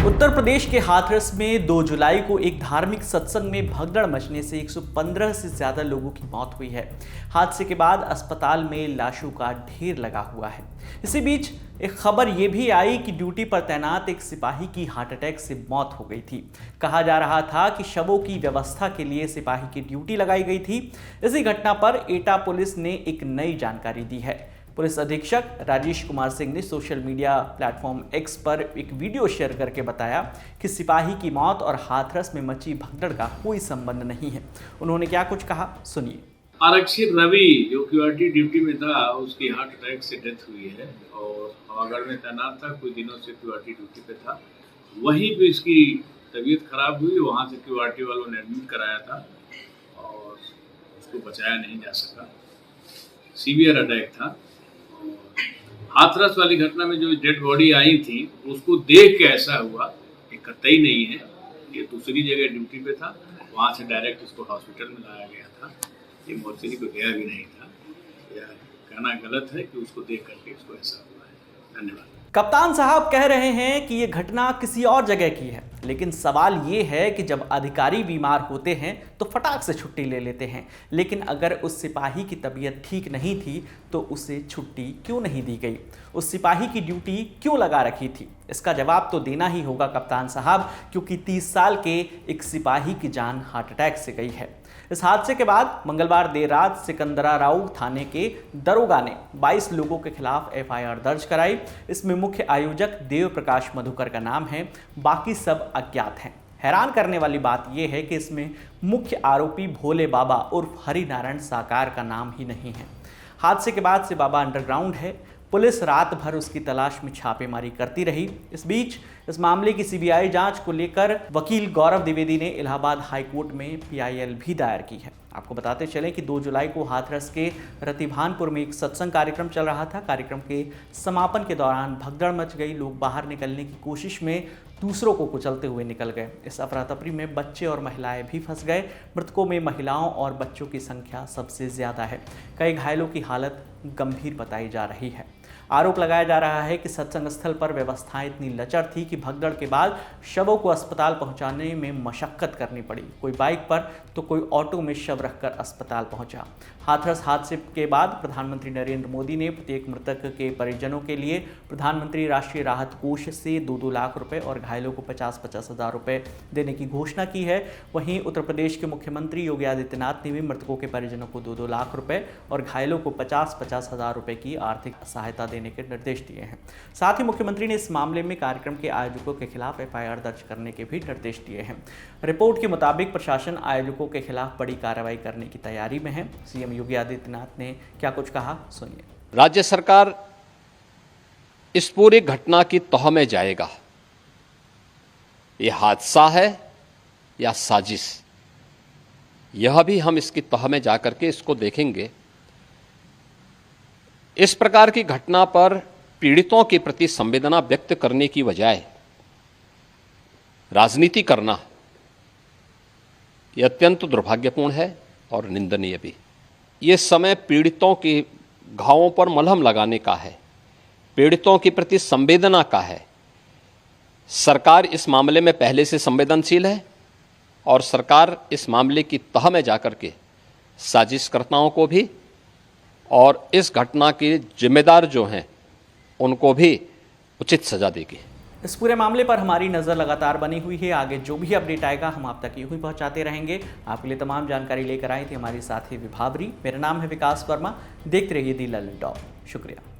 उत्तर प्रदेश के हाथरस में 2 जुलाई को एक धार्मिक सत्संग में भगदड़ मचने से 115 से ज्यादा लोगों की मौत हुई है। हादसे के बाद अस्पताल में लाशों का ढेर लगा हुआ है। इसी बीच एक खबर ये भी आई कि ड्यूटी पर तैनात एक सिपाही की हार्ट अटैक से मौत हो गई थी। कहा जा रहा था कि शवों की व्यवस्था के लिए सिपाही की ड्यूटी लगाई गई थी। इसी घटना पर एटा पुलिस ने एक नई जानकारी दी है। पुलिस अधीक्षक राजेश कुमार सिंह ने सोशल मीडिया प्लेटफॉर्म एक्स पर एक वीडियो शेयर करके बताया कि सिपाही की मौत और हाथरस में मची भगदड़ का कोई संबंध नहीं है। उन्होंने क्या कुछ कहा, सुनिए। आरक्षी रवि जो क्यूआरटी ड्यूटी में था, उसकी हार्ट अटैक से डेथ हुई है और हवागढ़ में तैनात था। कुछ दिनों से क्यूआरटी ड्यूटी पे था। वहीं पे इसकी तबीयत खराब हुई। वहाँ से क्यूआरटी वालों ने एडमिट कराया था और उसको बचाया नहीं जा सका। सीवियर अटैक था। हाथरस वाली घटना में जो डेड बॉडी आई थी, उसको देख के ऐसा हुआ कि कतई नहीं है, ये दूसरी जगह ड्यूटी पे था। वहाँ से डायरेक्ट इसको हॉस्पिटल में लाया गया था। ये मोर्चरी को गया भी नहीं था। यह कहना गलत है कि उसको देख करके इसको ऐसा हुआ है। धन्यवाद। कप्तान साहब कह रहे हैं कि ये घटना किसी और जगह की है, लेकिन सवाल ये है कि जब अधिकारी बीमार होते हैं तो फटाक से छुट्टी ले लेते हैं, लेकिन अगर उस सिपाही की तबीयत ठीक नहीं थी तो उसे छुट्टी क्यों नहीं दी गई? उस सिपाही की ड्यूटी क्यों लगा रखी थी? इसका जवाब तो देना ही होगा कप्तान साहब, क्योंकि 30 साल के एक सिपाही की जान हार्ट अटैक से गई है। इस हादसे के बाद मंगलवार देर रात सिकंदराराउ थाने के दरोगा ने 22 लोगों के खिलाफ एफआईआर दर्ज कराई। इसमें मुख्य आयोजक देव प्रकाश मधुकर का नाम है, बाकी सब अज्ञात हैं। हैरान करने वाली बात यह है कि इसमें मुख्य आरोपी भोले बाबा उर्फ हरिनारायण साकार का नाम ही नहीं है। हादसे के बाद से बाबा अंडरग्राउंड है। पुलिस रात भर उसकी तलाश में छापेमारी करती रही। इस बीच इस मामले की सीबीआई जांच को लेकर वकील गौरव द्विवेदी ने इलाहाबाद हाईकोर्ट में पीआईएल भी दायर की है। आपको बताते चलें कि 2 जुलाई को हाथरस के रतिभानपुर में एक सत्संग कार्यक्रम चल रहा था। कार्यक्रम के समापन के दौरान भगदड़ मच गई। लोग बाहर निकलने की कोशिश में दूसरों को कुचलते हुए निकल गए। इस अफरा तफरी में बच्चे और महिलाएं भी फंस गए। मृतकों में महिलाओं और बच्चों की संख्या सबसे ज्यादा है। कई घायलों की हालत गंभीर बताई जा रही है। आरोप लगाया जा रहा है कि सत्संग स्थल पर व्यवस्थाएं इतनी लचर थी कि भगदड़ के बाद शवों को अस्पताल पहुंचाने में मशक्कत करनी पड़ी। कोई बाइक पर तो कोई ऑटो में शव रखकर अस्पताल पहुंचा। हाथरस हादसे के बाद प्रधानमंत्री नरेंद्र मोदी ने प्रत्येक मृतक के परिजनों के लिए प्रधानमंत्री राष्ट्रीय राहत कोष से 2-2 लाख रुपए और घायलों को 50-50 हज़ार रुपए देने की घोषणा की है। वहीं उत्तर प्रदेश के मुख्यमंत्री योगी आदित्यनाथ ने भी मृतकों के परिजनों को 2-2 लाख रुपए और घायलों को 50-50 हज़ार रुपए की आर्थिक सहायता देने के निर्देश दिए हैं। साथ ही मुख्यमंत्री ने इस मामले में कार्यक्रम के आयोजकों के खिलाफ एफआईआर दर्ज करने के भी निर्देश दिए हैं। रिपोर्ट के मुताबिक प्रशासन आयोजकों के खिलाफ बड़ी कार्रवाई करने की तैयारी में है। सीएम योगी आदित्यनाथ ने क्या कुछ कहा, सुनिए। राज्य सरकार इस पूरी घटना की तह में जाएगा। यह हादसा है या साजिश, यह भी हम इसकी तह में जाकर के इसको देखेंगे। इस प्रकार की घटना पर पीड़ितों के प्रति संवेदना व्यक्त करने की बजाय राजनीति करना यह अत्यंत दुर्भाग्यपूर्ण है और निंदनीय भी। ये समय पीड़ितों के घावों पर मलहम लगाने का है, पीड़ितों के प्रति संवेदना का है। सरकार इस मामले में पहले से संवेदनशील है और सरकार इस मामले की तह में जाकर के साजिशकर्ताओं को भी और इस घटना के जिम्मेदार जो हैं उनको भी उचित सजा देगी। इस पूरे मामले पर हमारी नज़र लगातार बनी हुई है। आगे जो भी अपडेट आएगा हम आप तक यूं ही पहुंचाते रहेंगे। आपके लिए तमाम जानकारी लेकर आई थी हमारी साथी विभावरी। मेरा नाम है विकास वर्मा। देखते रहिए दी ललित टॉप। शुक्रिया।